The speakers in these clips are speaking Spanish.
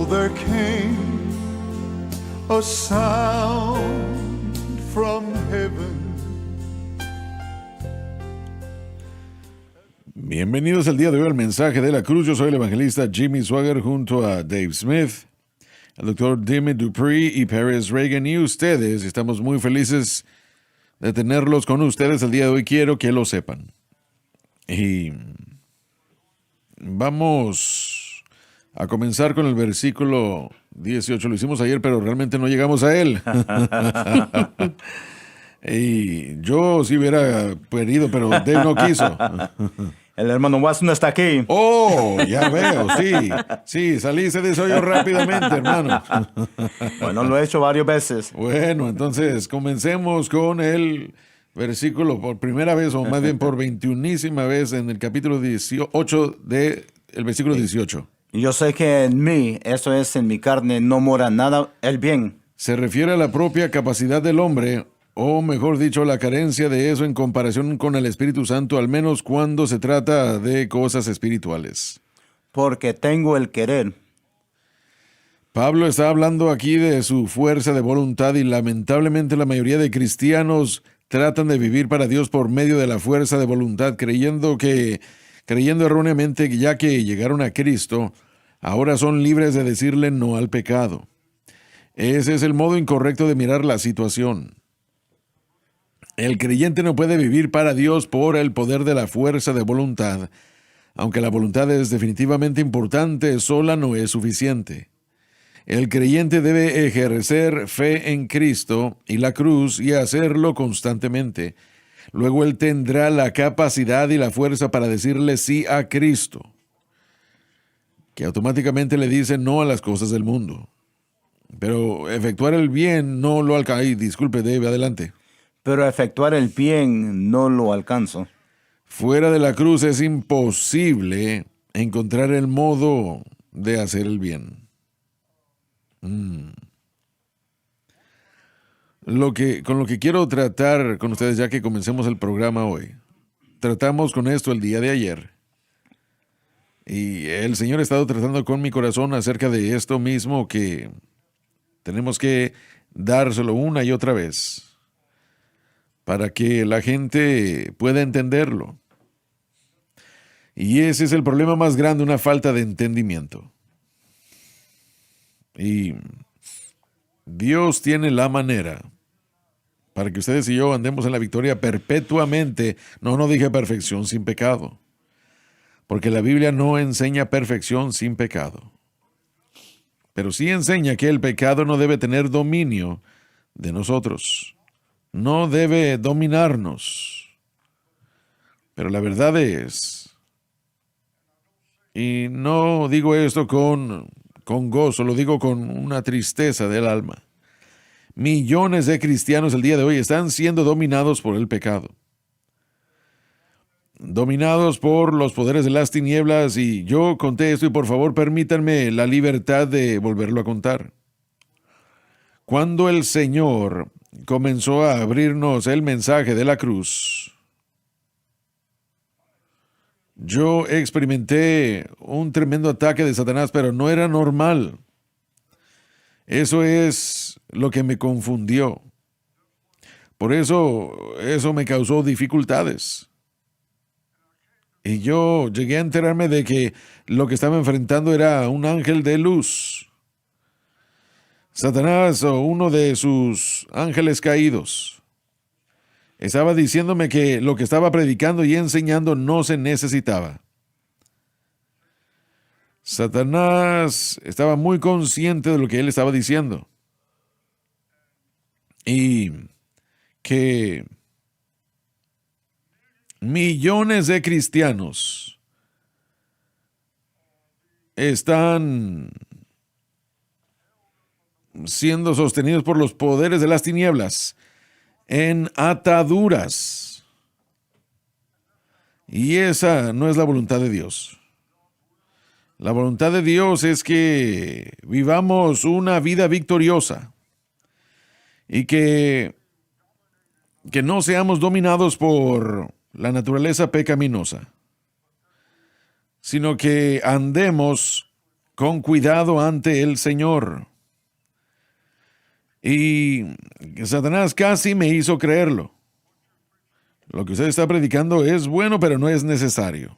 there came a sound from heaven. Bienvenidos al día de hoy al mensaje de la cruz. Yo soy el evangelista Jimmy Swaggart junto a Dave Smith, el doctor Dimmy Dupree y Paris Reagan y ustedes. Estamos muy felices de tenerlos con ustedes el día de hoy. Quiero que lo sepan. Y vamos a comenzar con el versículo 18. Lo hicimos ayer, pero realmente no llegamos a él. Y yo sí hubiera querido, pero Dave no quiso. El hermano Watson no está aquí. Oh, ya veo, sí. Sí, saliste de eso yo rápidamente, hermano. Bueno, lo he hecho varias veces. Bueno, entonces comencemos con el versículo por primera vez, o más bien por 21ª vez, en el capítulo 18 del versículo 18. Y yo sé que en mí, eso es, en mi carne, no mora nada el bien. Se refiere a la propia capacidad del hombre, o mejor dicho, la carencia de eso en comparación con el Espíritu Santo, al menos cuando se trata de cosas espirituales. Porque tengo el querer. Pablo está hablando aquí de su fuerza de voluntad y lamentablemente la mayoría de cristianos tratan de vivir para Dios por medio de la fuerza de voluntad, creyendo erróneamente que ya que llegaron a Cristo, ahora son libres de decirle no al pecado. Ese es el modo incorrecto de mirar la situación. El creyente no puede vivir para Dios por el poder de la fuerza de voluntad. Aunque la voluntad es definitivamente importante, sola no es suficiente. El creyente debe ejercer fe en Cristo y la cruz y hacerlo constantemente. Luego él tendrá la capacidad y la fuerza para decirle sí a Cristo, que automáticamente le dice no a las cosas del mundo. Pero efectuar el bien no lo alcanza. Disculpe, Dave, adelante. Pero efectuar el bien no lo alcanzo. Fuera de la cruz es imposible encontrar el modo de hacer el bien. Con lo que quiero tratar con ustedes, ya que comencemos el programa hoy. Tratamos con esto el día de ayer. Y el Señor ha estado tratando con mi corazón acerca de esto mismo, que tenemos que dárselo una y otra vez para que la gente pueda entenderlo. Y ese es el problema más grande, una falta de entendimiento. Y Dios tiene la manera para que ustedes y yo andemos en la victoria perpetuamente. No dije perfección sin pecado, porque la Biblia no enseña perfección sin pecado. Pero sí enseña que el pecado no debe tener dominio de nosotros. No debe dominarnos. Pero la verdad es, y no digo esto con gozo, lo digo con una tristeza del alma. Millones de cristianos el día de hoy están siendo dominados por el pecado. Dominados por los poderes de las tinieblas, y yo conté esto y por favor permítanme la libertad de volverlo a contar. Cuando el Señor comenzó a abrirnos el mensaje de la cruz, yo experimenté un tremendo ataque de Satanás, pero no era normal. Eso es lo que me confundió. Por eso me causó dificultades. Y yo llegué a enterarme de que lo que estaba enfrentando era un ángel de luz. Satanás, o uno de sus ángeles caídos, estaba diciéndome que lo que estaba predicando y enseñando no se necesitaba. Satanás estaba muy consciente de lo que él estaba diciendo. Y que millones de cristianos están siendo sostenidos por los poderes de las tinieblas en ataduras. Y esa no es la voluntad de Dios. La voluntad de Dios es que vivamos una vida victoriosa y que no seamos dominados por la naturaleza pecaminosa, sino que andemos con cuidado ante el Señor. Y Satanás casi me hizo creerlo. Lo que usted está predicando es bueno, pero no es necesario.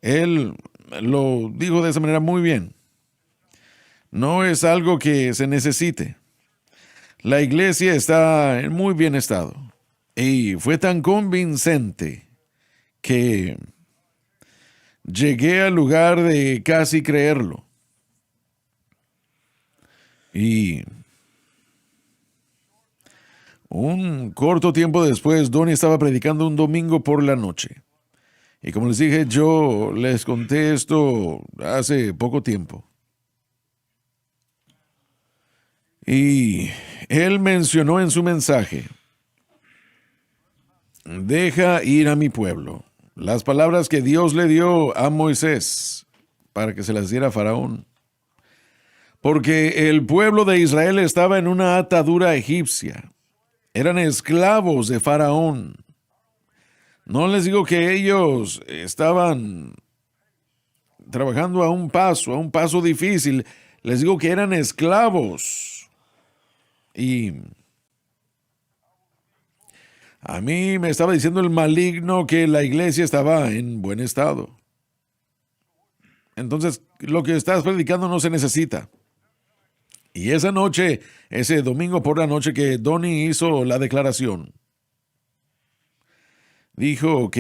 Él lo dijo de esa manera muy bien. No es algo que se necesite. La iglesia está en muy bien estado. Y fue tan convincente que llegué al lugar de casi creerlo. Y un corto tiempo después, Donnie estaba predicando un domingo por la noche. Y como les dije, yo les conté esto hace poco tiempo. Y él mencionó en su mensaje, deja ir a mi pueblo. Las palabras que Dios le dio a Moisés para que se las diera a Faraón. Porque el pueblo de Israel estaba en una atadura egipcia. Eran esclavos de Faraón. No les digo que ellos estaban trabajando a un paso difícil. Les digo que eran esclavos. Y a mí me estaba diciendo el maligno que la iglesia estaba en buen estado. Entonces, lo que estás predicando no se necesita. Y esa noche, ese domingo por la noche que Donnie hizo la declaración, dijo,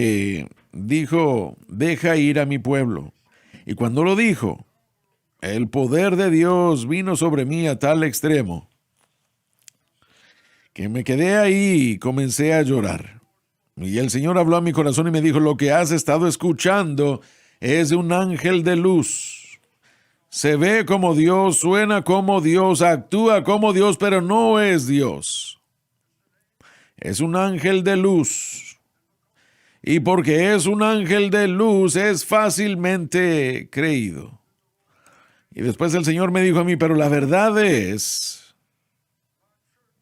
deja ir a mi pueblo. Y cuando lo dijo, el poder de Dios vino sobre mí a tal extremo que me quedé ahí y comencé a llorar. Y el Señor habló a mi corazón y me dijo, lo que has estado escuchando es de un ángel de luz. Se ve como Dios, suena como Dios, actúa como Dios, pero no es Dios. Es un ángel de luz. Y porque es un ángel de luz, es fácilmente creído. Y después el Señor me dijo a mí, pero la verdad es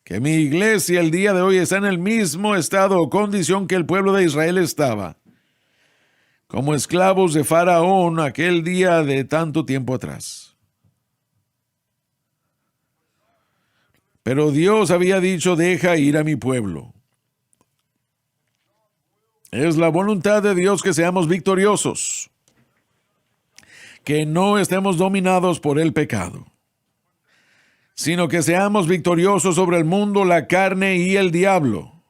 que mi iglesia el día de hoy está en el mismo estado o condición que el pueblo de Israel estaba, como esclavos de Faraón aquel día de tanto tiempo atrás. Pero Dios había dicho, deja ir a mi pueblo. Es la voluntad de Dios que seamos victoriosos, que no estemos dominados por el pecado, sino que seamos victoriosos sobre el mundo, la carne y el diablo.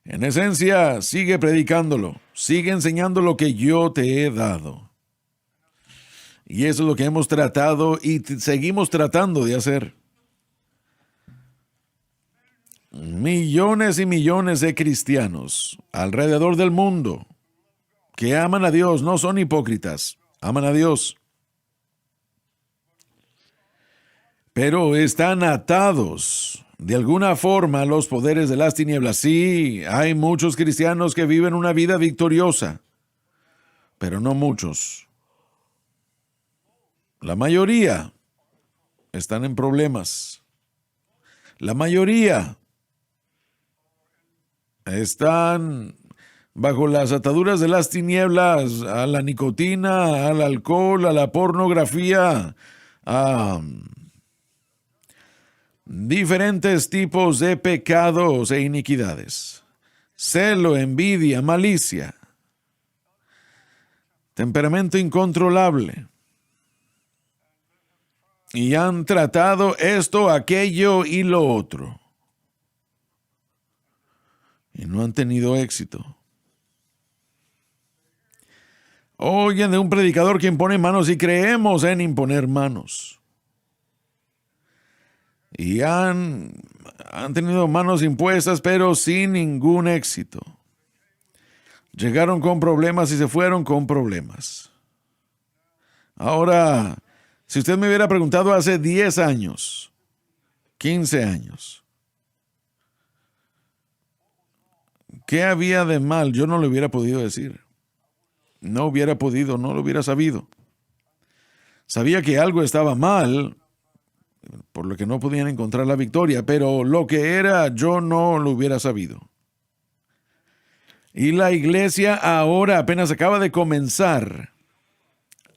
En esencia, sigue predicándolo, sigue enseñando lo que yo te he dado. Y eso es lo que hemos tratado y seguimos tratando de hacer. Millones y millones de cristianos alrededor del mundo que aman a Dios, no son hipócritas, aman a Dios. Pero están atados de alguna forma a los poderes de las tinieblas. Sí, hay muchos cristianos que viven una vida victoriosa, pero no muchos. La mayoría están en problemas. La mayoría están bajo las ataduras de las tinieblas, a la nicotina, al alcohol, a la pornografía, a diferentes tipos de pecados e iniquidades. Celo, envidia, malicia, temperamento incontrolable. Y han tratado esto, aquello y lo otro. Y no han tenido éxito. Oyen de un predicador que impone manos y creemos en imponer manos. Y han tenido manos impuestas, pero sin ningún éxito. Llegaron con problemas y se fueron con problemas. Ahora, si usted me hubiera preguntado hace 10 años, 15 años, ¿qué había de mal? Yo no le hubiera podido decir. No hubiera podido, no lo hubiera sabido. Sabía que algo estaba mal, por lo que no podían encontrar la victoria, pero lo que era yo no lo hubiera sabido. Y la iglesia ahora apenas acaba de comenzar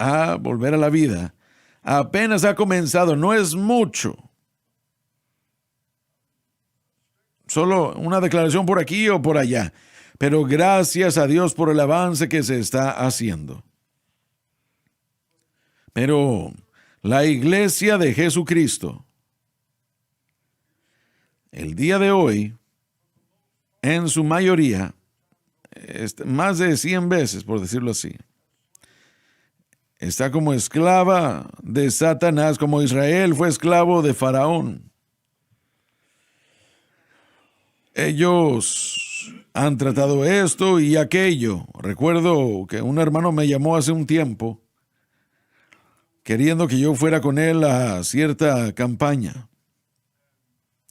a volver a la vida. Apenas ha comenzado, no es mucho. Solo una declaración por aquí o por allá. Pero gracias a Dios por el avance que se está haciendo. Pero la iglesia de Jesucristo, el día de hoy, en su mayoría, más de 100 veces, por decirlo así, está como esclava de Satanás, como Israel fue esclavo de Faraón. Ellos han tratado esto y aquello. Recuerdo que un hermano me llamó hace un tiempo queriendo que yo fuera con él a cierta campaña.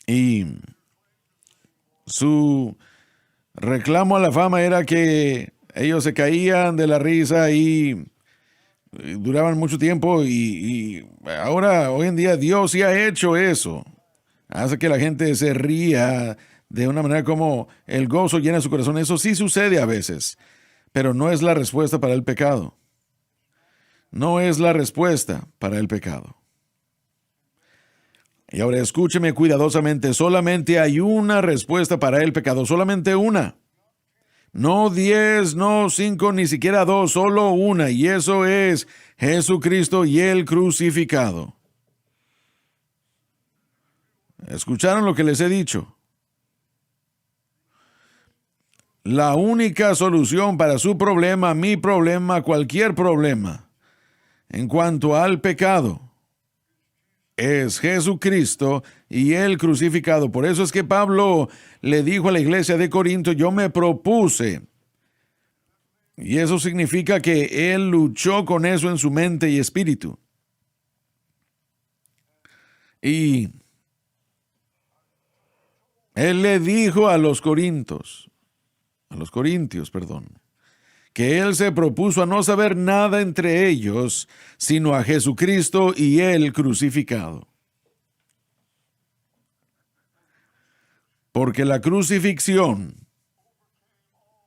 Y su reclamo a la fama era que ellos se caían de la risa y duraban mucho tiempo y ahora, hoy en día, Dios sí ha hecho eso. Hace que la gente se ría de una manera como el gozo llena su corazón. Eso sí sucede a veces, pero no es la respuesta para el pecado. No es la respuesta para el pecado. Y ahora escúcheme cuidadosamente, solamente hay una respuesta para el pecado, solamente una. No 10, no 5, ni siquiera 2, solo una, y eso es Jesucristo y el crucificado. ¿Escucharon lo que les he dicho? La única solución para su problema, mi problema, cualquier problema, en cuanto al pecado, es Jesucristo y el crucificado. Por eso es que Pablo le dijo a la iglesia de Corinto, yo me propuse. Y eso significa que él luchó con eso en su mente y espíritu. Y él le dijo a los corintios, que él se propuso a no saber nada entre ellos, sino a Jesucristo y él crucificado. Porque la crucifixión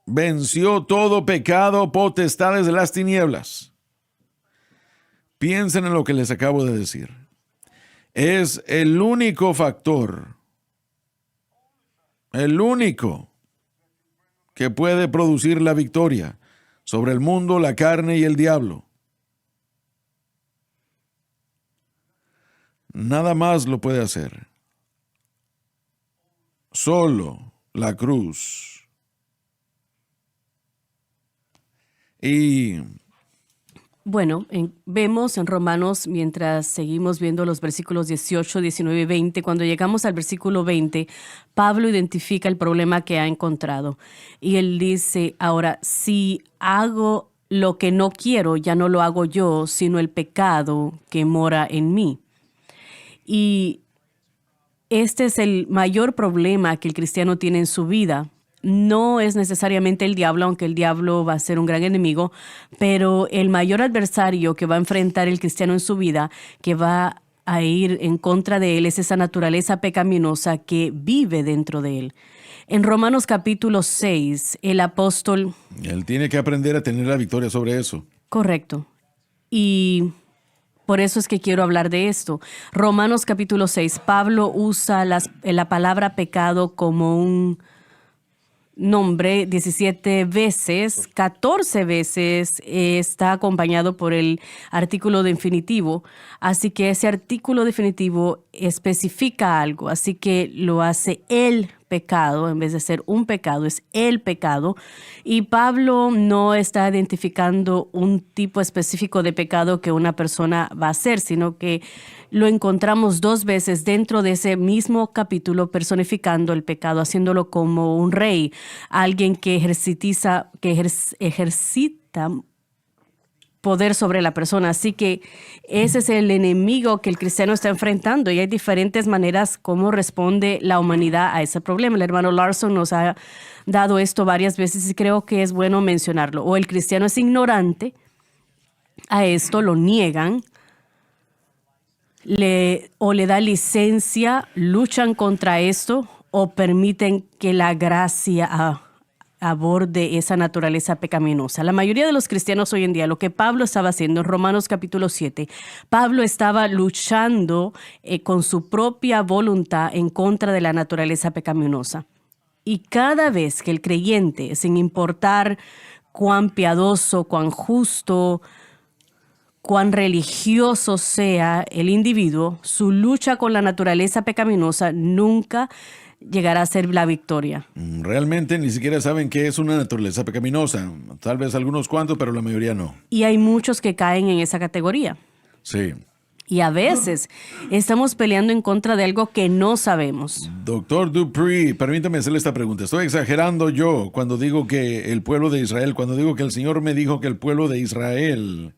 venció todo pecado, potestades de las tinieblas. Piensen en lo que les acabo de decir. Es el único factor, el único que puede producir la victoria sobre el mundo, la carne y el diablo. Nada más lo puede hacer. Solo la cruz. Y bueno, vemos en Romanos, mientras seguimos viendo los versículos 18, 19 y 20, cuando llegamos al versículo 20, Pablo identifica el problema que ha encontrado. Y él dice, ahora, si hago lo que no quiero, ya no lo hago yo, sino el pecado que mora en mí. Y este es el mayor problema que el cristiano tiene en su vida. No es necesariamente el diablo, aunque el diablo va a ser un gran enemigo, pero el mayor adversario que va a enfrentar el cristiano en su vida, que va a ir en contra de él, es esa naturaleza pecaminosa que vive dentro de él. En Romanos capítulo 6, el apóstol... él tiene que aprender a tener la victoria sobre eso. Correcto. Y por eso es que quiero hablar de esto. Romanos capítulo 6, Pablo usa la palabra pecado como un nombre 17 veces, 14 veces está acompañado por el artículo definitivo, así que ese artículo definitivo especifica algo, así que lo hace el pecado, en vez de ser un pecado, es el pecado, y Pablo no está identificando un tipo específico de pecado que una persona va a hacer, sino que lo encontramos dos veces dentro de ese mismo capítulo personificando el pecado, haciéndolo como un rey, alguien que ejercita poder sobre la persona. Así que ese es el enemigo que el cristiano está enfrentando y hay diferentes maneras como responde la humanidad a ese problema. El hermano Larson nos ha dado esto varias veces y creo que es bueno mencionarlo. O el cristiano es ignorante a esto, lo niegan, o le da licencia, luchan contra esto o permiten que la gracia aborde esa naturaleza pecaminosa. La mayoría de los cristianos hoy en día, lo que Pablo estaba haciendo en Romanos capítulo 7, Pablo estaba luchando con su propia voluntad en contra de la naturaleza pecaminosa. Y cada vez que el creyente, sin importar cuán piadoso, cuán justo, cuán religioso sea el individuo, su lucha con la naturaleza pecaminosa nunca llegará a ser la victoria. Realmente ni siquiera saben qué es una naturaleza pecaminosa. Tal vez algunos cuantos, pero la mayoría no. Y hay muchos que caen en esa categoría. Sí. Y a veces estamos peleando en contra de algo que no sabemos. Doctor Dupree, permítame hacerle esta pregunta. ¿Estoy exagerando yo cuando digo que el pueblo de Israel, cuando digo que el Señor me dijo que el pueblo de Israel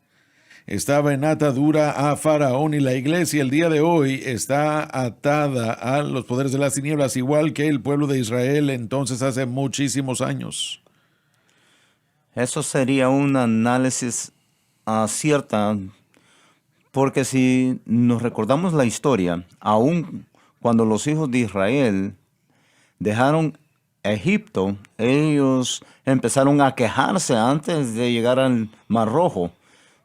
estaba en atadura a Faraón y la iglesia el día de hoy está atada a los poderes de las tinieblas, igual que el pueblo de Israel entonces hace muchísimos años? Eso sería un análisis cierta, porque si nos recordamos la historia, aún cuando los hijos de Israel dejaron Egipto, ellos empezaron a quejarse antes de llegar al Mar Rojo.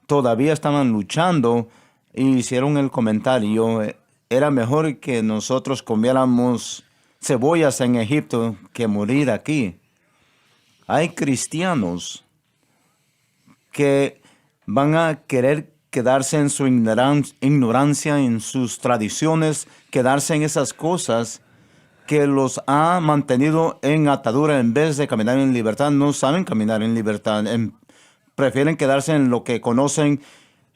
Todavía estaban luchando y hicieron el comentario, era mejor que nosotros comiéramos cebollas en Egipto que morir aquí. Hay cristianos que van a querer quedarse en su ignorancia, en sus tradiciones, quedarse en esas cosas que los ha mantenido en atadura en vez de caminar en libertad. No saben caminar en libertad, prefieren quedarse en lo que conocen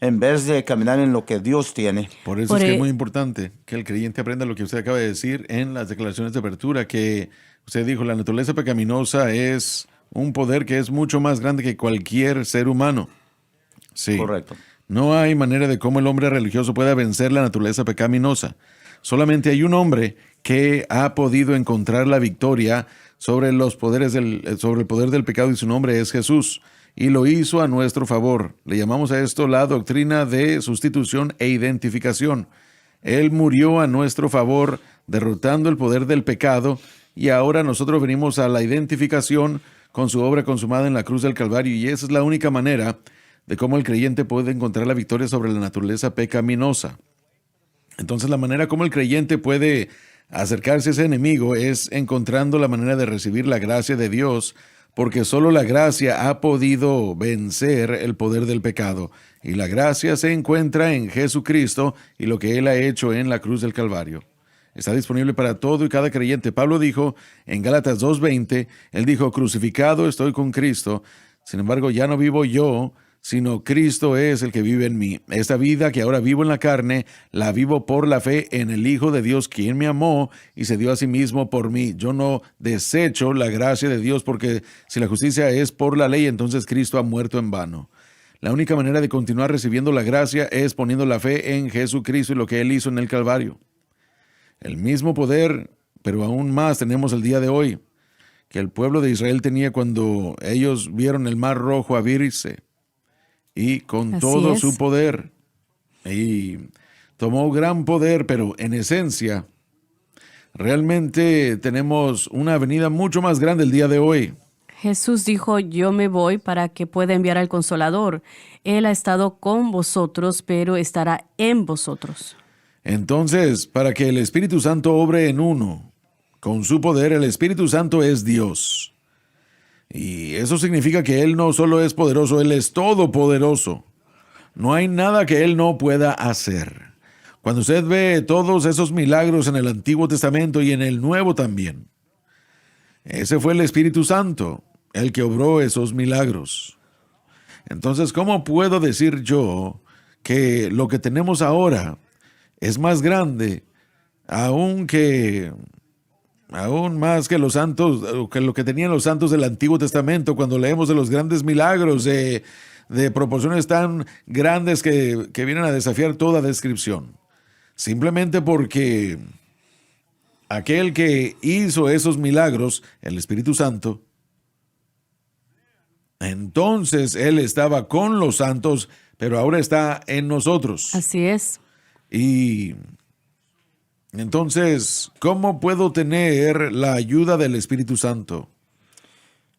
en vez de caminar en lo que Dios tiene. Por eso es que es muy importante que el creyente aprenda lo que usted acaba de decir en las declaraciones de apertura, que usted dijo, la naturaleza pecaminosa es un poder que es mucho más grande que cualquier ser humano. Sí. Correcto. No hay manera de cómo el hombre religioso pueda vencer la naturaleza pecaminosa. Solamente hay un hombre que ha podido encontrar la victoria sobre los poderes sobre el poder del pecado, y su nombre es Jesús. Y lo hizo a nuestro favor. Le llamamos a esto la doctrina de sustitución e identificación. Él murió a nuestro favor, derrotando el poder del pecado, y ahora nosotros venimos a la identificación con su obra consumada en la cruz del Calvario, y esa es la única manera de cómo el creyente puede encontrar la victoria sobre la naturaleza pecaminosa. Entonces, la manera como el creyente puede acercarse a ese enemigo es encontrando la manera de recibir la gracia de Dios, porque solo la gracia ha podido vencer el poder del pecado, y la gracia se encuentra en Jesucristo y lo que Él ha hecho en la cruz del Calvario. Está disponible para todo y cada creyente. Pablo dijo en Gálatas 2:20, él dijo, crucificado estoy con Cristo, sin embargo ya no vivo yo, sino Cristo es el que vive en mí. Esta vida que ahora vivo en la carne, la vivo por la fe en el Hijo de Dios, quien me amó y se dio a sí mismo por mí. Yo no desecho la gracia de Dios, porque si la justicia es por la ley, entonces Cristo ha muerto en vano. La única manera de continuar recibiendo la gracia es poniendo la fe en Jesucristo y lo que Él hizo en el Calvario. El mismo poder, pero aún más tenemos el día de hoy, que el pueblo de Israel tenía cuando ellos vieron el Mar Rojo abrirse. Y con todo su poder, y tomó gran poder, pero en esencia, realmente tenemos una venida mucho más grande el día de hoy. Jesús dijo, yo me voy para que pueda enviar al Consolador. Él ha estado con vosotros, pero estará en vosotros. Entonces, para que el Espíritu Santo obre en uno, con su poder, el Espíritu Santo es Dios. Y eso significa que Él no solo es poderoso, Él es todopoderoso. No hay nada que Él no pueda hacer. Cuando usted ve todos esos milagros en el Antiguo Testamento y en el Nuevo también, ese fue el Espíritu Santo, el que obró esos milagros. Entonces, ¿cómo puedo decir yo que lo que tenemos ahora es más grande, aún más que los santos, que lo que tenían los santos del Antiguo Testamento, cuando leemos de los grandes milagros de proporciones tan grandes que vienen a desafiar toda descripción? Simplemente porque aquel que hizo esos milagros, el Espíritu Santo, entonces Él estaba con los santos, pero ahora está en nosotros. Así es. Y entonces, ¿cómo puedo tener la ayuda del Espíritu Santo?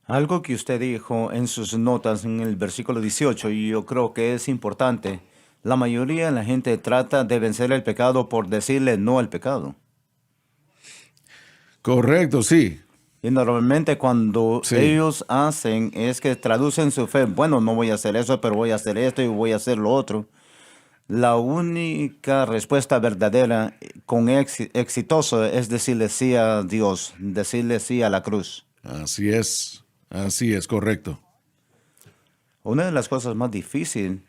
Algo que usted dijo en sus notas en el versículo 18, y yo creo que es importante. La mayoría de la gente trata de vencer el pecado por decirle no al pecado. Correcto, sí. Y normalmente cuando Sí. ellos hacen es que traducen su fe. Bueno, no voy a hacer eso, pero voy a hacer esto y voy a hacer lo otro. La única respuesta verdadera con exitoso es decirle sí a Dios, decirle sí a la cruz. Así es, correcto. Una de las cosas más difíciles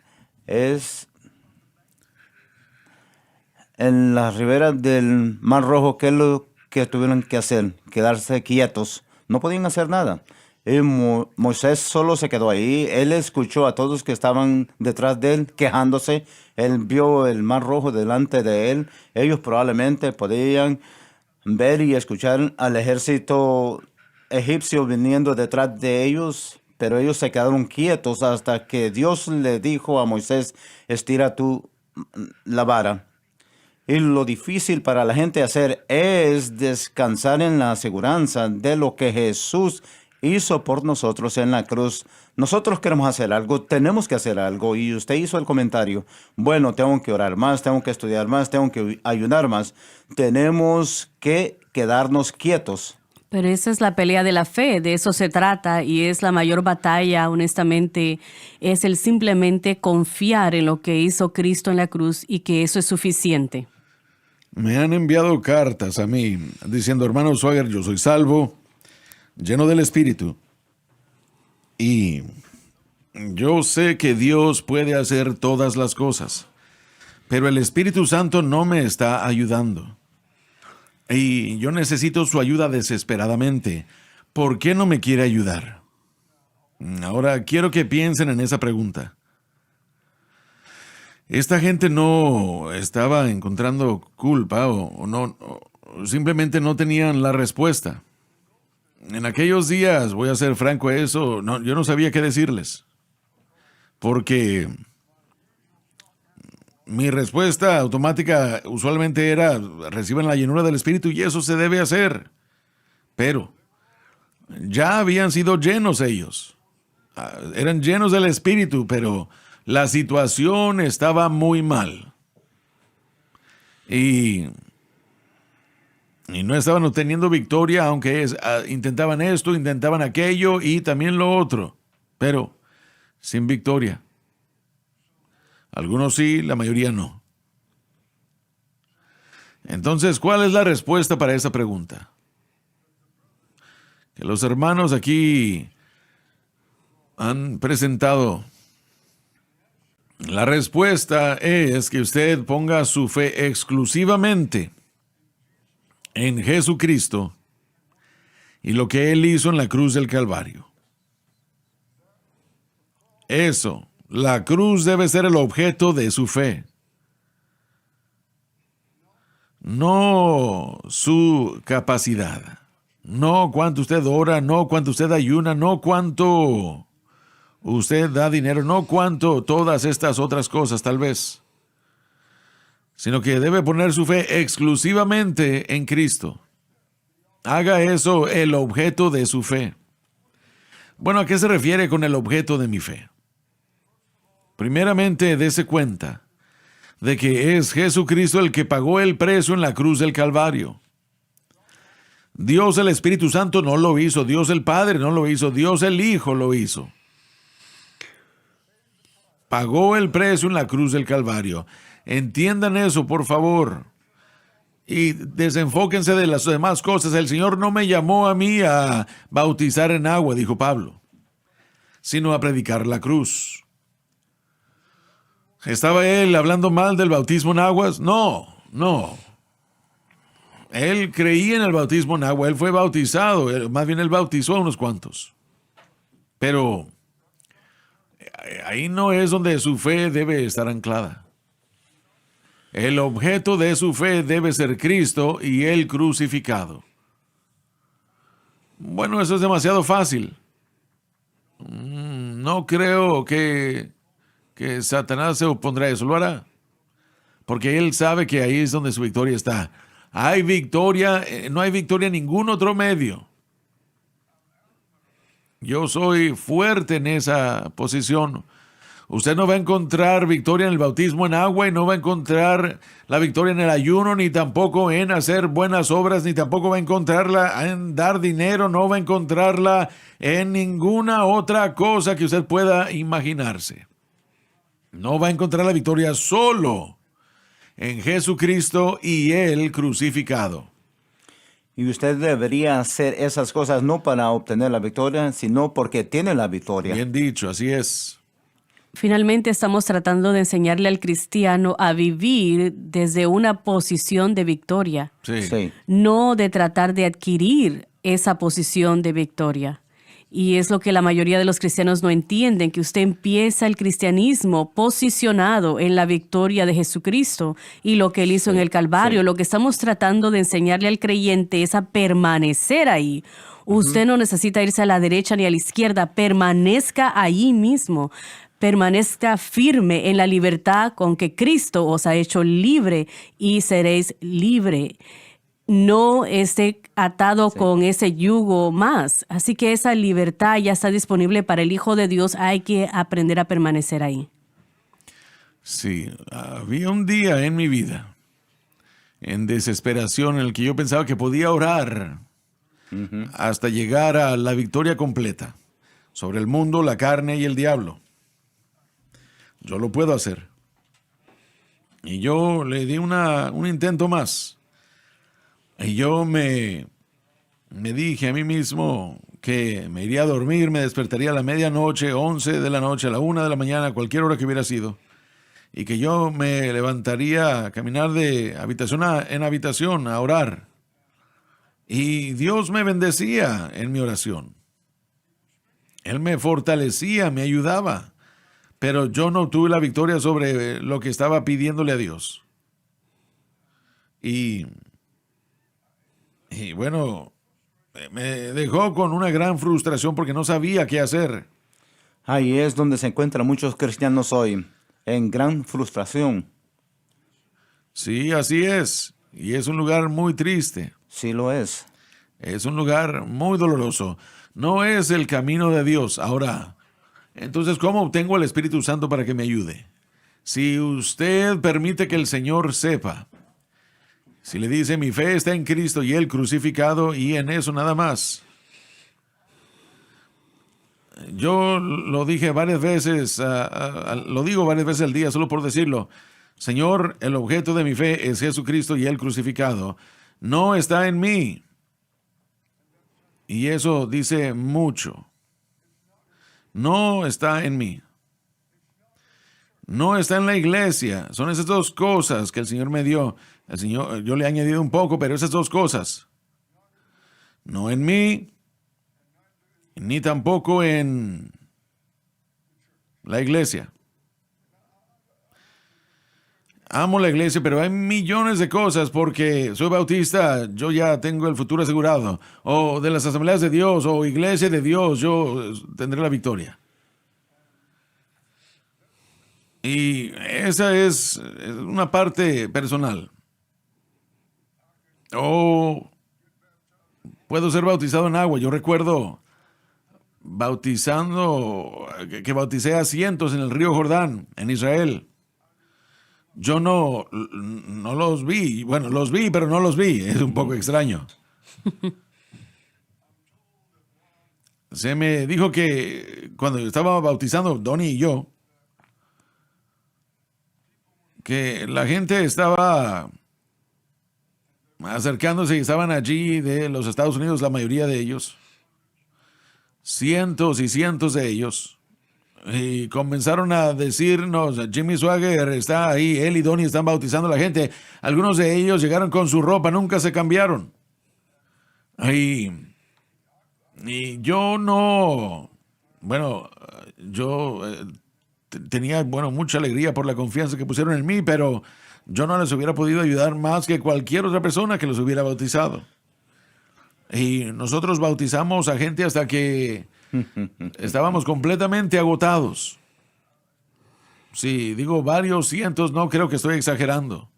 es en las riberas del Mar Rojo, ¿qué es lo que tuvieron que hacer? Quedarse quietos. No podían hacer nada. Y Moisés solo se quedó ahí. Él escuchó a todos que estaban detrás de él quejándose. Él vio el Mar Rojo delante de él. Ellos probablemente podían ver y escuchar al ejército egipcio viniendo detrás de ellos, pero ellos se quedaron quietos hasta que Dios le dijo a Moisés, estira la vara. Y lo difícil para la gente hacer es descansar en la aseguranza de lo que Jesús hizo por nosotros en la cruz. Nosotros queremos hacer algo, tenemos que hacer algo. Y usted hizo el comentario, bueno, tengo que orar más, tengo que estudiar más, tengo que ayunar más. Tenemos que quedarnos quietos. Pero esa es la pelea de la fe, de eso se trata y es la mayor batalla, honestamente, es el simplemente confiar en lo que hizo Cristo en la cruz y que eso es suficiente. Me han enviado cartas a mí diciendo, hermano Swagger, yo soy salvo, lleno del Espíritu. Y yo sé que Dios puede hacer todas las cosas, pero el Espíritu Santo no me está ayudando. Y yo necesito su ayuda desesperadamente. ¿Por qué no me quiere ayudar? Ahora quiero que piensen en esa pregunta. Esta gente no estaba encontrando culpa o simplemente no tenían la respuesta. En aquellos días, voy a ser franco, yo no sabía qué decirles. Porque mi respuesta automática usualmente era, reciban la llenura del Espíritu y eso se debe hacer. Pero ya habían sido llenos ellos. Eran llenos del Espíritu, pero la situación estaba muy mal. Y no estaban obteniendo victoria, aunque intentaban esto, intentaban aquello y también lo otro. Pero sin victoria. Algunos sí, la mayoría no. Entonces, ¿cuál es la respuesta para esa pregunta? Que los hermanos aquí han presentado. La respuesta es que usted ponga su fe exclusivamente en Jesucristo y lo que Él hizo en la cruz del Calvario. Eso, la cruz debe ser el objeto de su fe. No su capacidad. No cuánto usted ora, no cuánto usted ayuna, no cuánto usted da dinero, no cuánto todas estas otras cosas tal vez. Sino que debe poner su fe exclusivamente en Cristo. Haga eso el objeto de su fe. Bueno, ¿a qué se refiere con el objeto de mi fe? Primeramente, dése cuenta de que es Jesucristo el que pagó el precio en la cruz del Calvario. Dios el Espíritu Santo no lo hizo, Dios el Padre no lo hizo, Dios el Hijo lo hizo. Pagó el precio en la cruz del Calvario. Entiendan eso, por favor. Y desenfóquense de las demás cosas. El Señor no me llamó a mí a bautizar en agua, dijo Pablo, sino a predicar la cruz. ¿Estaba él hablando mal del bautismo en aguas? No. Él creía en el bautismo en agua, él fue bautizado, más bien él bautizó a unos cuantos. Pero ahí no es donde su fe debe estar anclada. El objeto de su fe debe ser Cristo y Él crucificado. Bueno, eso es demasiado fácil. No creo que Satanás se opondrá a eso. Lo hará. Porque Él sabe que ahí es donde su victoria está. Hay victoria, no hay victoria en ningún otro medio. Yo soy fuerte en esa posición. Usted no va a encontrar victoria en el bautismo en agua y no va a encontrar la victoria en el ayuno, ni tampoco en hacer buenas obras, ni tampoco va a encontrarla en dar dinero, no va a encontrarla en ninguna otra cosa que usted pueda imaginarse. No va a encontrar la victoria solo en Jesucristo y el crucificado. Y usted debería hacer esas cosas no para obtener la victoria, sino porque tiene la victoria. Bien dicho, así es. Finalmente estamos tratando de enseñarle al cristiano a vivir desde una posición de victoria, Sí. no de tratar de adquirir esa posición de victoria. Y es lo que la mayoría de los cristianos no entienden, que usted empieza el cristianismo posicionado en la victoria de Jesucristo y lo que Él hizo en el Calvario. sí. Lo que estamos tratando de enseñarle al creyente es a permanecer ahí. Usted no necesita irse a la derecha ni a la izquierda, permanezca ahí mismo. Permanezca firme en la libertad con que Cristo os ha hecho libre y seréis libre. No esté atado con ese yugo más. Así que esa libertad ya está disponible para el Hijo de Dios. Hay que aprender a permanecer ahí. Sí, había un día en mi vida, en desesperación, en el que yo pensaba que podía orar hasta llegar a la victoria completa sobre el mundo, la carne y el diablo. Yo lo puedo hacer. Y yo le di un intento más. Y yo me dije a mí mismo que me iría a dormir, me despertaría a la medianoche, 11 de la noche, a la 1 de la mañana, cualquier hora que hubiera sido. Y que yo me levantaría a caminar de habitación en habitación a orar. Y Dios me bendecía en mi oración. Él me fortalecía, me ayudaba. Pero yo no tuve la victoria sobre lo que estaba pidiéndole a Dios. Y bueno, me dejó con una gran frustración porque no sabía qué hacer. Ahí es donde se encuentran muchos cristianos hoy, en gran frustración. Sí, así es. Y es un lugar muy triste. Sí lo es. Es un lugar muy doloroso. No es el camino de Dios. Ahora, entonces, ¿cómo obtengo el Espíritu Santo para que me ayude? Si usted permite que el Señor sepa, si le dice, mi fe está en Cristo y Él crucificado y en eso nada más. Yo lo dije varias veces, lo digo varias veces al día, solo por decirlo. Señor, el objeto de mi fe es Jesucristo y Él crucificado. No está en mí. Y eso dice mucho. No está en mí. No está en la iglesia. Son esas dos cosas que el Señor me dio. El Señor, yo le he añadido un poco, pero esas dos cosas. No en mí, ni tampoco en la iglesia. Amo la iglesia, pero hay millones de cosas porque soy bautista, yo ya tengo el futuro asegurado. O de las asambleas de Dios, o iglesia de Dios, yo tendré la victoria. Y esa es una parte personal. O puedo ser bautizado en agua. Yo recuerdo que bauticé a cientos en el río Jordán, en Israel. Yo no los vi. Bueno, los vi, pero no los vi. Es un poco extraño. Se me dijo que cuando estaba bautizando Donnie y yo, que la gente estaba acercándose y estaban allí de los Estados Unidos, la mayoría de ellos, cientos y cientos de ellos, y comenzaron a decirnos, Jimmy Swaggart está ahí, él y Donnie están bautizando a la gente. Algunos de ellos llegaron con su ropa, nunca se cambiaron. Y yo no, bueno, yo tenía, mucha alegría por la confianza que pusieron en mí, pero yo no les hubiera podido ayudar más que cualquier otra persona que los hubiera bautizado. Y nosotros bautizamos a gente hasta que estábamos completamente agotados. Sí, digo varios cientos, no creo que estoy exagerando.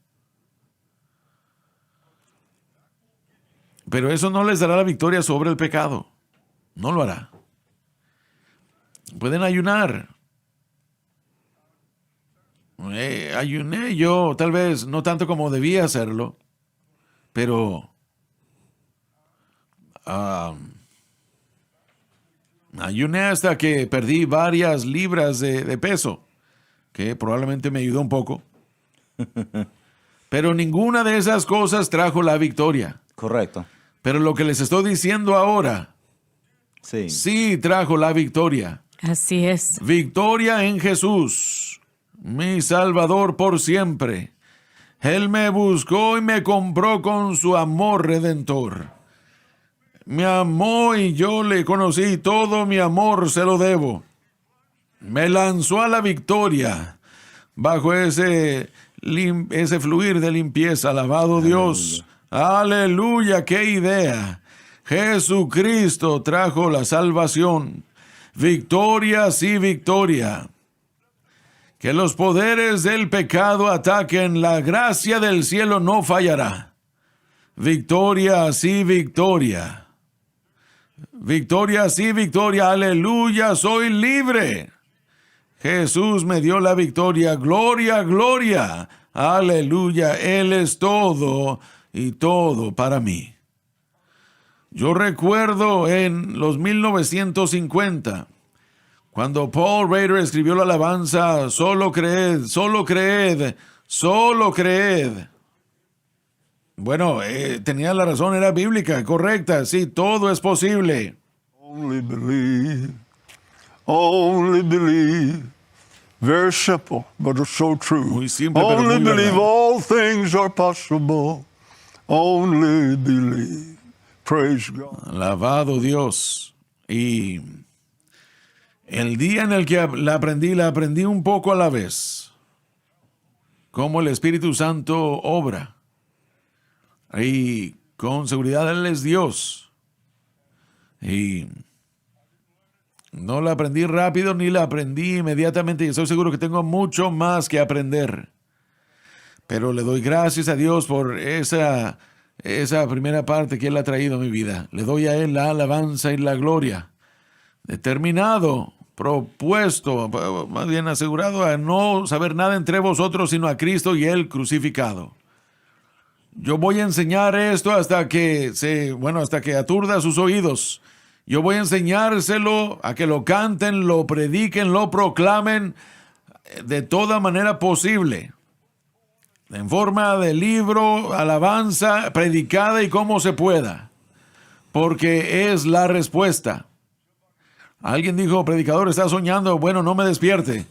Pero eso no les dará la victoria sobre el pecado. No lo hará. Pueden ayunar. Ayuné yo, tal vez no tanto como debía hacerlo, pero ayuné hasta que perdí varias libras de peso, que probablemente me ayudó un poco. Pero ninguna de esas cosas trajo la victoria. Correcto. Pero lo que les estoy diciendo ahora, Sí. sí trajo la victoria. Así es. Victoria en Jesús, mi Salvador por siempre. Él me buscó y me compró con su amor redentor. Me amó y yo le conocí, todo mi amor se lo debo. Me lanzó a la victoria bajo ese fluir de limpieza. Alabado Dios. Aleluya, qué idea. Jesucristo trajo la salvación. Victoria, sí, victoria. Que los poderes del pecado ataquen, la gracia del cielo no fallará. Victoria, sí, victoria. Victoria, sí, victoria. Aleluya, soy libre. Jesús me dio la victoria. Gloria, gloria. Aleluya, Él es todo y todo para mí. Yo recuerdo en los 1950, cuando Paul Rader escribió la alabanza, solo creed, solo creed, solo creed. Bueno, tenía la razón, era bíblica, correcta, sí, todo es posible. Only believe. Only believe. Very simple, but it's so true. Muy simple, pero Only muy believe verdad. all things are possible. Only believe. Praise God. Alabado Dios. Y el día en el que la aprendí un poco a la vez. Cómo el Espíritu Santo obra. Y con seguridad Él es Dios. Y no la aprendí rápido ni la aprendí inmediatamente. Y estoy seguro que tengo mucho más que aprender. Pero le doy gracias a Dios por esa primera parte que Él ha traído a mi vida. Le doy a Él la alabanza y la gloria. Determinado, propuesto, más bien asegurado a no saber nada entre vosotros sino a Cristo y Él crucificado. Yo voy a enseñar esto hasta que aturda sus oídos. Yo voy a enseñárselo a que lo canten, lo prediquen, lo proclamen de toda manera posible. En forma de libro, alabanza, predicada y como se pueda. Porque es la respuesta. Alguien dijo, predicador, está soñando. Bueno, no me despierte.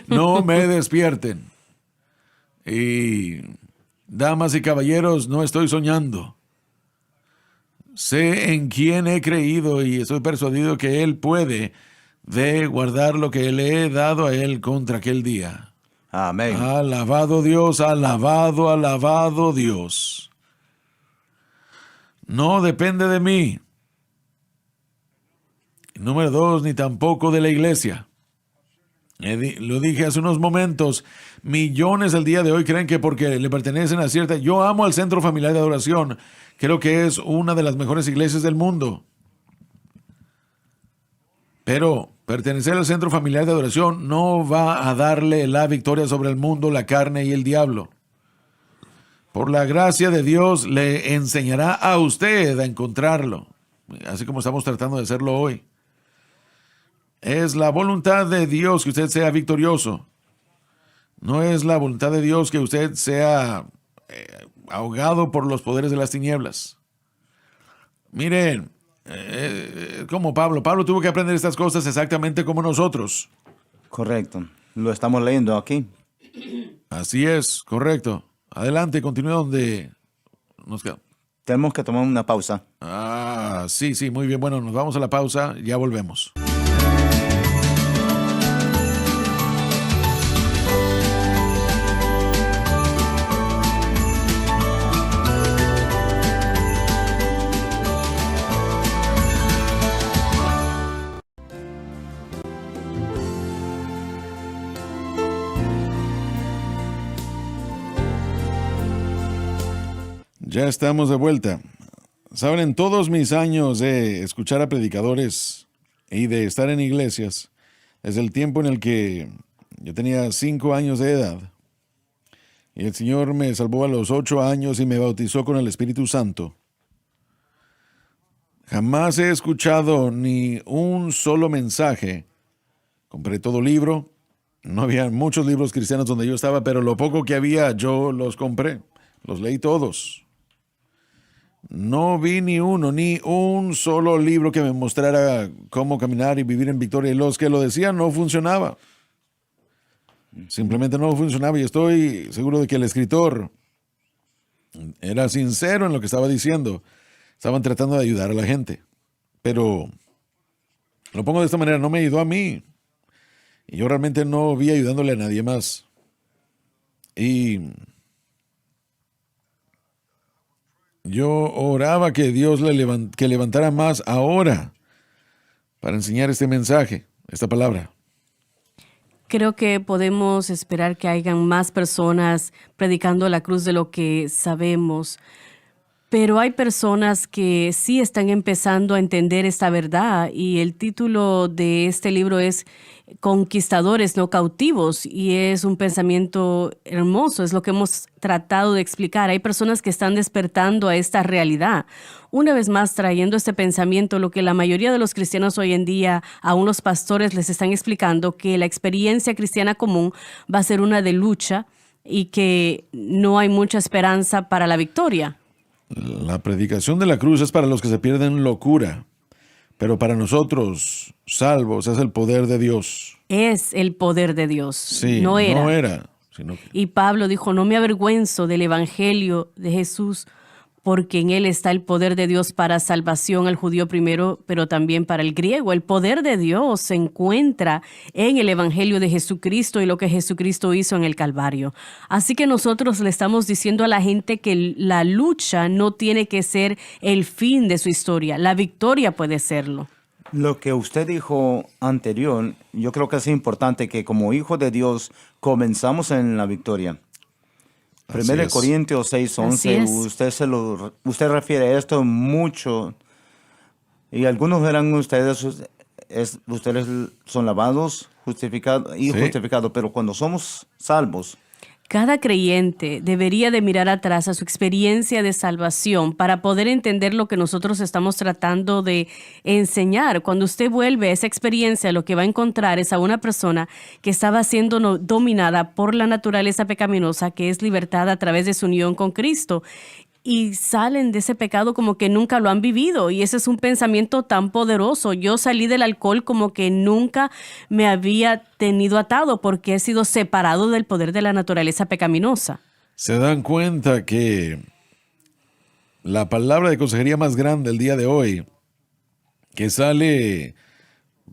No me despierten. Y damas y caballeros, no estoy soñando. Sé en quién he creído y estoy persuadido que Él puede de guardar lo que le he dado a Él contra aquel día. Amén. Alabado Dios, alabado, alabado Dios. No depende de mí. Número 2, ni tampoco de la iglesia. Lo dije hace unos momentos, millones al día de hoy creen que porque le pertenecen a cierta... Yo amo al Centro Familiar de Adoración, creo que es una de las mejores iglesias del mundo. Pero pertenecer al Centro Familiar de Adoración no va a darle la victoria sobre el mundo, la carne y el diablo. Por la gracia de Dios le enseñará a usted a encontrarlo, así como estamos tratando de hacerlo hoy. Es la voluntad de Dios que usted sea victorioso. No es la voluntad de Dios que usted sea ahogado por los poderes de las tinieblas. Miren, como Pablo tuvo que aprender estas cosas exactamente como nosotros. Correcto. Lo estamos leyendo aquí. Así es, correcto. Adelante, continúa donde nos quedamos. Tenemos que tomar una pausa. Sí, muy bien. Bueno, nos vamos a la pausa, ya volvemos. Ya estamos de vuelta. Saben, en todos mis años de escuchar a predicadores y de estar en iglesias desde el tiempo en el que yo tenía 5 años de edad. Y el Señor me salvó a los 8 años y me bautizó con el Espíritu Santo. Jamás he escuchado ni un solo mensaje. Compré todo libro. No había muchos libros cristianos donde yo estaba, pero lo poco que había yo los compré. Los leí todos. No vi ni un solo libro que me mostrara cómo caminar y vivir en victoria. Y los que lo decían no funcionaba. Simplemente no funcionaba, y estoy seguro de que el escritor era sincero en lo que estaba diciendo. Estaban tratando de ayudar a la gente. Pero lo pongo de esta manera, no me ayudó a mí. Y yo realmente no vi ayudándole a nadie más. Y yo oraba que Dios que levantara más ahora para enseñar este mensaje, esta palabra. Creo que podemos esperar que hayan más personas predicando la cruz de lo que sabemos. Pero hay personas que sí están empezando a entender esta verdad, y el título de este libro es Conquistadores, no cautivos, y es un pensamiento hermoso, es lo que hemos tratado de explicar. Hay personas que están despertando a esta realidad. Una vez más, trayendo este pensamiento, lo que la mayoría de los cristianos hoy en día, aún los pastores les están explicando, que la experiencia cristiana común va a ser una de lucha y que no hay mucha esperanza para la victoria. La predicación de la cruz es para los que se pierden locura, pero para nosotros, salvos, es el poder de Dios. Es el poder de Dios, Sí, no era. no era, sino que... Y Pablo dijo, no me avergüenzo del evangelio de Jesús, porque en él está el poder de Dios para salvación al judío primero, pero también para el griego. El poder de Dios se encuentra en el evangelio de Jesucristo y lo que Jesucristo hizo en el Calvario. Así que nosotros le estamos diciendo a la gente que la lucha no tiene que ser el fin de su historia. La victoria puede serlo. Lo que usted dijo anterior, yo creo que es importante que como hijos de Dios comenzamos en la victoria. Así 1 es. Corintios Así 6:11, es. usted refiere a esto mucho, y algunos verán ustedes son lavados, justificados y Sí. justificados, pero cuando somos salvos, Cada creyente debería de mirar atrás a su experiencia de salvación para poder entender lo que nosotros estamos tratando de enseñar. Cuando usted vuelve a esa experiencia, lo que va a encontrar es a una persona que estaba siendo dominada por la naturaleza pecaminosa, que es libertad a través de su unión con Cristo. Y salen de ese pecado como que nunca lo han vivido. Y ese es un pensamiento tan poderoso. Yo salí del alcohol como que nunca me había tenido atado, porque he sido separado del poder de la naturaleza pecaminosa. Se dan cuenta que la palabra de consejería más grande el día de hoy, que sale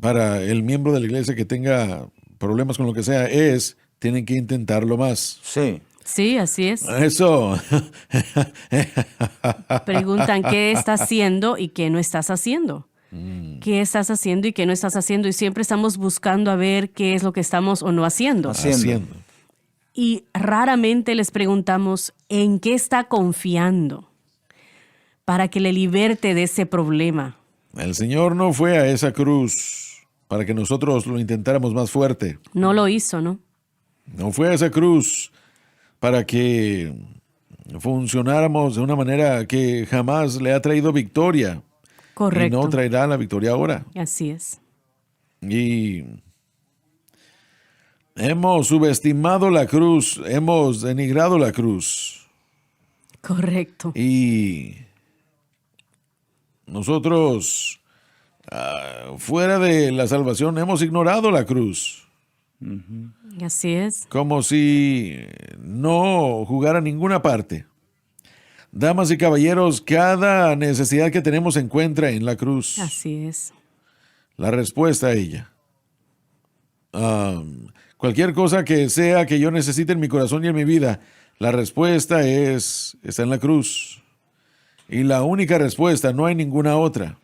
para el miembro de la iglesia que tenga problemas con lo que sea, es, tienen que intentarlo más. sí. Sí, así es. Eso. Preguntan qué estás haciendo y qué no estás haciendo. ¿Qué estás haciendo y qué no estás haciendo? Y siempre estamos buscando a ver qué es lo que estamos o no haciendo. Haciendo. Y raramente les preguntamos en qué está confiando para que le liberte de ese problema. El Señor no fue a esa cruz para que nosotros lo intentáramos más fuerte. No lo hizo, ¿no? No fue a esa cruz para que funcionáramos de una manera que jamás le ha traído victoria. Correcto. Y no traerá la victoria ahora. Así es. Y hemos subestimado la cruz, hemos denigrado la cruz. Correcto. Y nosotros, fuera de la salvación, hemos ignorado la cruz. Así es. Como si no jugara ninguna parte. Damas y caballeros, cada necesidad que tenemos se encuentra en la cruz. Así es. La respuesta a ella. Cualquier cosa que sea que yo necesite en mi corazón y en mi vida, la respuesta está en la cruz. Y la única respuesta, no hay ninguna otra.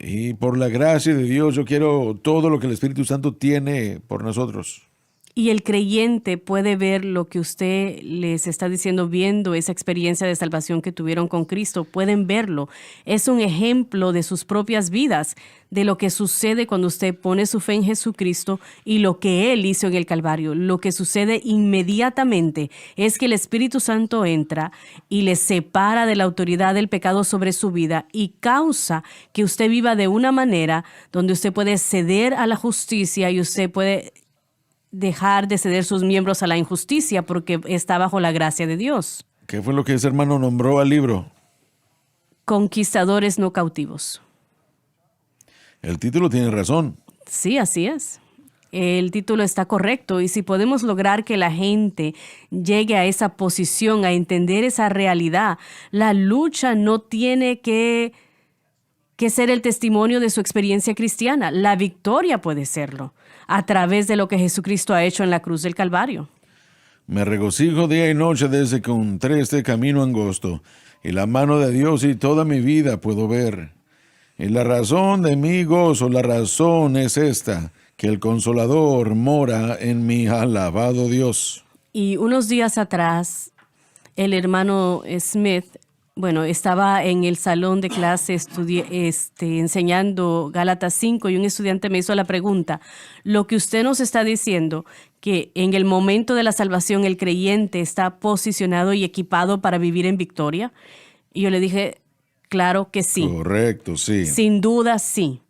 Y por la gracia de Dios, yo quiero todo lo que el Espíritu Santo tiene por nosotros. Y el creyente puede ver lo que usted les está diciendo, viendo esa experiencia de salvación que tuvieron con Cristo. Pueden verlo. Es un ejemplo de sus propias vidas, de lo que sucede cuando usted pone su fe en Jesucristo y lo que Él hizo en el Calvario. Lo que sucede inmediatamente es que el Espíritu Santo entra y le separa de la autoridad del pecado sobre su vida y causa que usted viva de una manera donde usted puede ceder a la justicia y usted puede dejar de ceder sus miembros a la injusticia porque está bajo la gracia de Dios. ¿Qué fue lo que ese hermano nombró al libro? Conquistadores no cautivos. El título tiene razón. Sí, así es. El título está correcto y si podemos lograr que la gente llegue a esa posición, a entender esa realidad, la lucha no tiene que ser el testimonio de su experiencia cristiana. La victoria puede serlo a través de lo que Jesucristo ha hecho en la cruz del Calvario. Me regocijo día y noche desde que encontré este camino angosto, y la mano de Dios y toda mi vida puedo ver. Y la razón de mi gozo, la razón es esta, que el Consolador mora en mi alabado Dios. Y unos días atrás, el hermano Smith, estaba en el salón de clase enseñando Gálatas 5 y un estudiante me hizo la pregunta, lo que usted nos está diciendo, que en el momento de la salvación el creyente está posicionado y equipado para vivir en victoria. Y yo le dije, claro que sí. Correcto, sí. Sin duda, sí.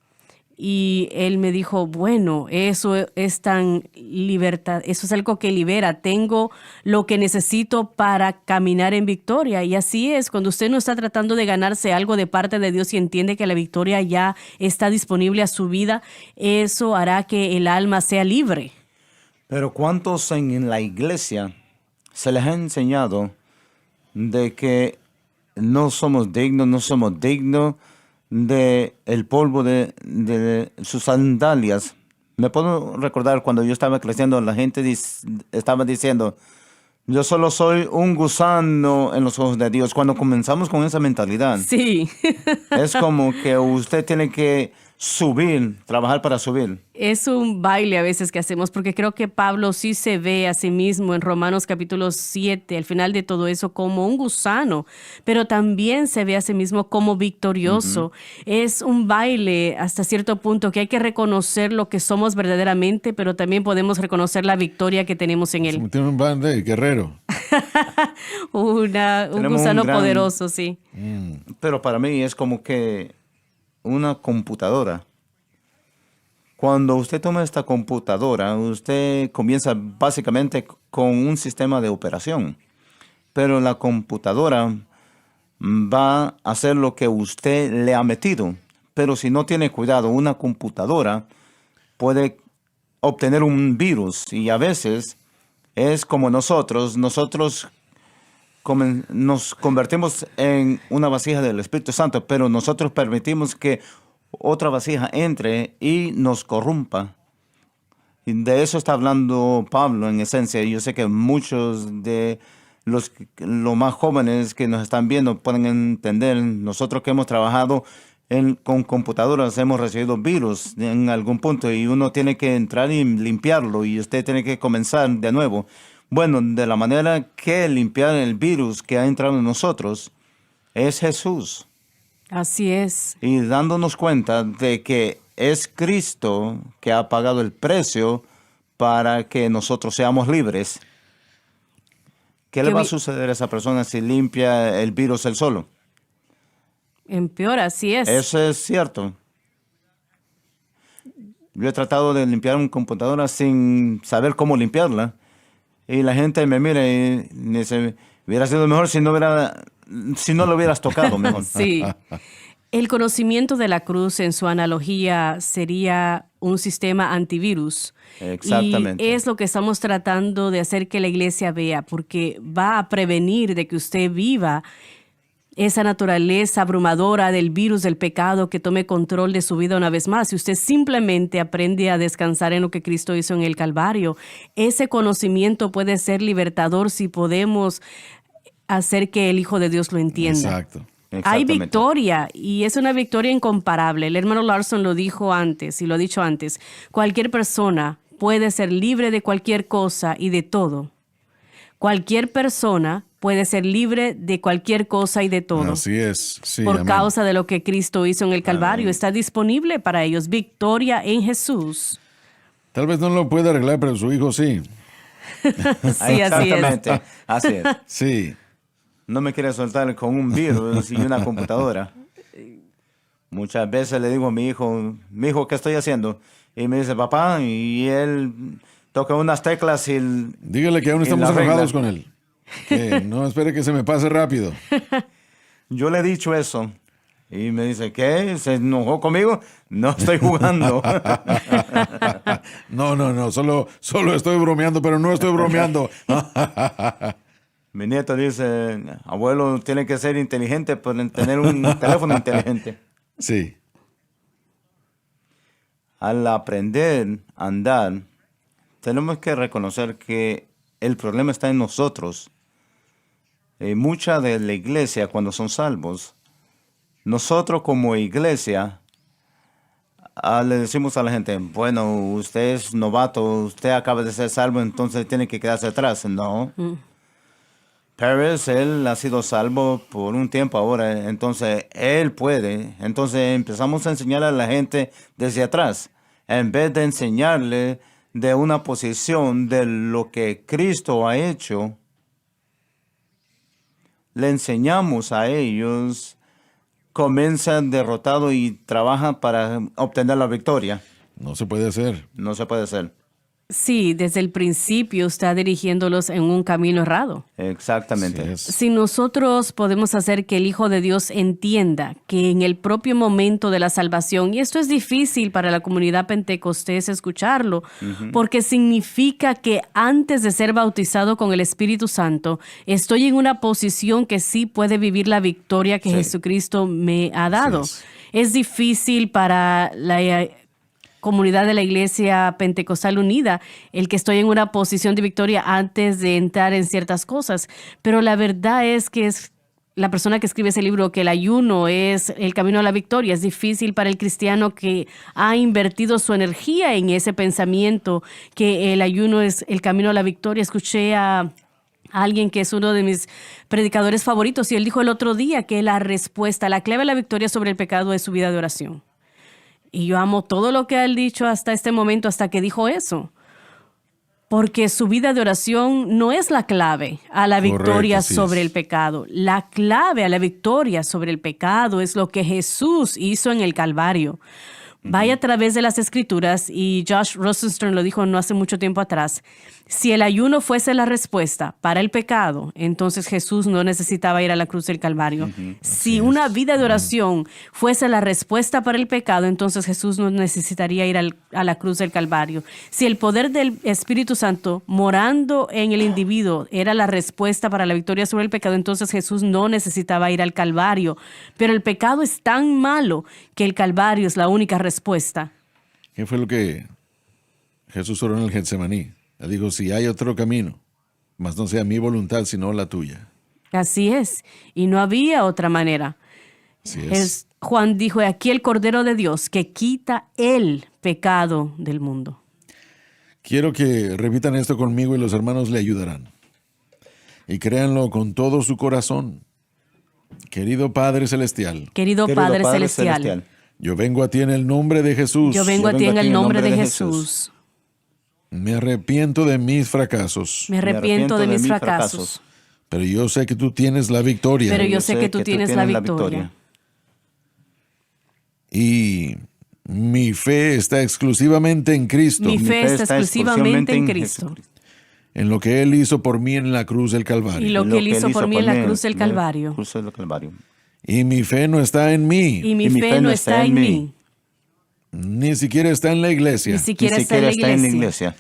Y él me dijo, bueno, eso es tan libertad, eso es algo que libera. Tengo lo que necesito para caminar en victoria. Y así es, cuando usted no está tratando de ganarse algo de parte de Dios y entiende que la victoria ya está disponible a su vida, eso hará que el alma sea libre. Pero ¿cuántos en la iglesia se les ha enseñado de que no somos dignos de el polvo de sus sandalias? Me puedo recordar cuando yo estaba creciendo, la gente estaba diciendo, yo solo soy un gusano en los ojos de Dios. Cuando comenzamos con esa mentalidad, Sí. es como que usted tiene que subir, trabajar para subir. Es un baile a veces que hacemos, porque creo que Pablo sí se ve a sí mismo en Romanos capítulo 7, al final de todo eso, como un gusano, pero también se ve a sí mismo como victorioso. Es un baile hasta cierto punto que hay que reconocer lo que somos verdaderamente, pero también podemos reconocer la victoria que tenemos en él. Tiene un band de guerrero. Un Tenemos gusano un gran- poderoso, sí. Pero para mí es como que una computadora. Cuando usted toma esta computadora, usted comienza básicamente con un sistema de operación. Pero la computadora va a hacer lo que usted le ha metido. Pero si no tiene cuidado, una computadora puede obtener un virus. Y a veces es como nosotros nos convertimos en una vasija del Espíritu Santo, pero nosotros permitimos que otra vasija entre y nos corrompa. Y de eso está hablando Pablo en esencia. Yo sé que muchos de los más jóvenes que nos están viendo pueden entender. Nosotros que hemos trabajado con computadoras hemos recibido virus en algún punto y uno tiene que entrar y limpiarlo y usted tiene que comenzar de nuevo. Bueno, de la manera que limpiar el virus que ha entrado en nosotros es Jesús. Así es. Y dándonos cuenta de que es Cristo que ha pagado el precio para que nosotros seamos libres. ¿Qué le va a suceder a esa persona si limpia el virus él solo? Empeora, así es. Eso es cierto. Yo he tratado de limpiar una computadora sin saber cómo limpiarla. Y la gente me mira y me dice, hubiera sido mejor si no lo hubieras tocado mejor. Sí. El conocimiento de la cruz en su analogía sería un sistema antivirus. Exactamente. Y es lo que estamos tratando de hacer que la iglesia vea, porque va a prevenir de que usted viva esa naturaleza abrumadora del virus del pecado que tome control de su vida una vez más. Si usted simplemente aprende a descansar en lo que Cristo hizo en el Calvario, ese conocimiento puede ser libertador si podemos hacer que el Hijo de Dios lo entienda. Exacto. Hay victoria y es una victoria incomparable. El hermano Larson lo dijo antes y lo ha dicho antes. Cualquier persona puede ser libre de cualquier cosa y de todo. Cualquier persona puede ser libre de cualquier cosa y de todo. Así es. Sí, Por amén. causa de lo que Cristo hizo en el Calvario. Está disponible para ellos. Victoria en Jesús. Tal vez no lo pueda arreglar, pero su hijo sí. Sí, así es. Exactamente, así es. Sí. No me quiere soltar con un virus y una computadora. Muchas veces le digo a mi hijo, ¿qué estoy haciendo? Y me dice, papá, y él toca unas teclas y... Dígale que aún y estamos la regla. enojados con él. Que no espere que se me pase rápido. Yo le he dicho eso. Y me dice, ¿qué? ¿Se enojó conmigo? No estoy jugando. No, solo estoy bromeando, pero no estoy bromeando. Mi nieto dice, abuelo, tiene que ser inteligente para tener un teléfono inteligente. Sí. Al aprender a andar, tenemos que reconocer que el problema está en nosotros. Mucha de la iglesia, cuando son salvos, nosotros como iglesia le decimos a la gente, bueno, usted es novato, usted acaba de ser salvo, entonces tiene que quedarse atrás. No. Pérez, él ha sido salvo por un tiempo ahora, entonces él puede. Entonces empezamos a enseñar a la gente desde atrás, en vez de enseñarle de una posición de lo que Cristo ha hecho. Le enseñamos a ellos, comienzan derrotados y trabajan para obtener la victoria. No se puede hacer. No se puede hacer. Sí, desde el principio está dirigiéndolos en un camino errado. Exactamente. Así es. Si nosotros podemos hacer que el Hijo de Dios entienda que en el propio momento de la salvación, y esto es difícil para la comunidad pentecostés escucharlo, porque significa que antes de ser bautizado con el Espíritu Santo, estoy en una posición que sí puede vivir la victoria que Sí. Jesucristo me ha dado. es. Es difícil para la comunidad de la Iglesia Pentecostal Unida, el que estoy en una posición de victoria antes de entrar en ciertas cosas. Pero la verdad es que es la persona que escribe ese libro que el ayuno es el camino a la victoria. Es difícil para el cristiano que ha invertido su energía en ese pensamiento que el ayuno es el camino a la victoria. Escuché a alguien que es uno de mis predicadores favoritos y él dijo el otro día que la respuesta, la clave a la victoria sobre el pecado es su vida de oración. Y yo amo todo lo que ha dicho hasta este momento, hasta que dijo eso. Porque su vida de oración no es la clave a la Correcto, victoria así sobre es. el pecado. La clave a la victoria sobre el pecado es lo que Jesús hizo en el Calvario. Vaya a través de las Escrituras, y Josh Rosenstern lo dijo no hace mucho tiempo atrás, si el ayuno fuese la respuesta para el pecado, entonces Jesús no necesitaba ir a la cruz del Calvario. Si una vida de oración fuese la respuesta para el pecado, entonces Jesús no necesitaría ir a la cruz del Calvario. Si el poder del Espíritu Santo morando en el individuo era la respuesta para la victoria sobre el pecado, entonces Jesús no necesitaba ir al Calvario. Pero el pecado es tan malo que el Calvario es la única respuesta. ¿Qué fue lo que Jesús oró en el Getsemaní? Le dijo, si hay otro camino, mas no sea mi voluntad, sino la tuya. Así es. Y no había otra manera. Así es. Juan dijo, aquí el Cordero de Dios que quita el pecado del mundo. Quiero que repitan esto conmigo y los hermanos le ayudarán. Y créanlo con todo su corazón. Querido Padre Celestial, Querido Padre Celestial, yo vengo a ti en el nombre de Jesús. yo vengo a ti en el nombre de Jesús. Me arrepiento de mis fracasos, Me arrepiento de mis fracasos. pero yo sé que tú tienes la victoria. Pero yo sé que tú tienes la victoria. Y mi fe está exclusivamente en Cristo, Mi fe está exclusivamente en Cristo. Jesucristo. en lo que Él hizo por mí en la cruz del Calvario. Y lo que Él hizo por mí en la cruz del Calvario. Cruz del Calvario. Y mi fe no está en mí, Y mi fe no está en mí. ni siquiera está en la iglesia, Ni Ni siquiera está siquiera en está en la iglesia.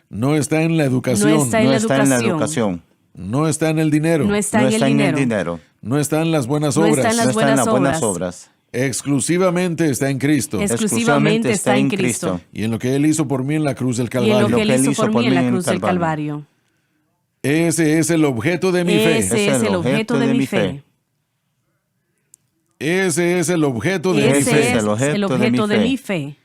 no está en la educación, No está en No la está en la educación. educación. no está en el dinero, No está No en está el en el dinero. dinero. no está en las buenas No está obras, en las No está en las buenas buenas obras. obras. exclusivamente está en Cristo Exclusivamente está en Cristo. y en lo que Él hizo por mí en la cruz del Y en Calvario. lo que Él Él hizo hizo por mí en la en cruz del Calvario. Calvario. Ese es el objeto de mi fe. Ese es el objeto de mi fe. Ese es el objeto de mi Ese fe. es el objeto de mi fe.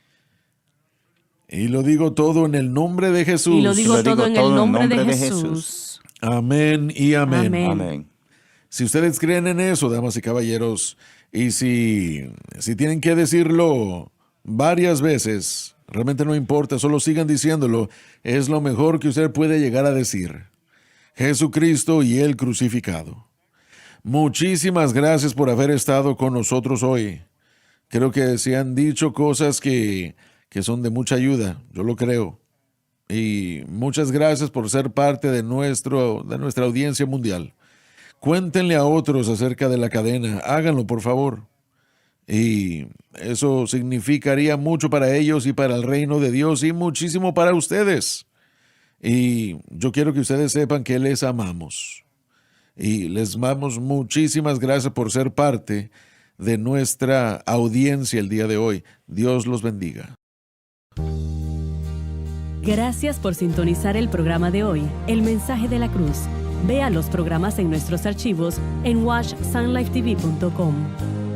Y lo digo todo en el nombre de Jesús. Y lo digo Lo digo todo en todo el en nombre de nombre de Jesús. Amén y amén. Amén. Amén. Si ustedes creen en eso, damas y caballeros, y si tienen que decirlo varias veces, realmente no importa, solo sigan diciéndolo, es lo mejor que usted puede llegar a decir. Jesucristo y el crucificado. Muchísimas gracias por haber estado con nosotros hoy. Creo que se han dicho cosas que son de mucha ayuda, yo lo creo. Y muchas gracias por ser parte de nuestra audiencia mundial. Cuéntenle a otros acerca de la cadena, háganlo por favor. Y eso significaría mucho para ellos y para el reino de Dios y muchísimo para ustedes. Y yo quiero que ustedes sepan que les amamos. Y les damos muchísimas gracias por ser parte de nuestra audiencia el día de hoy. Dios los bendiga. Gracias por sintonizar el programa de hoy, El Mensaje de la Cruz. Vea los programas en nuestros archivos en watchsunlifetv.com.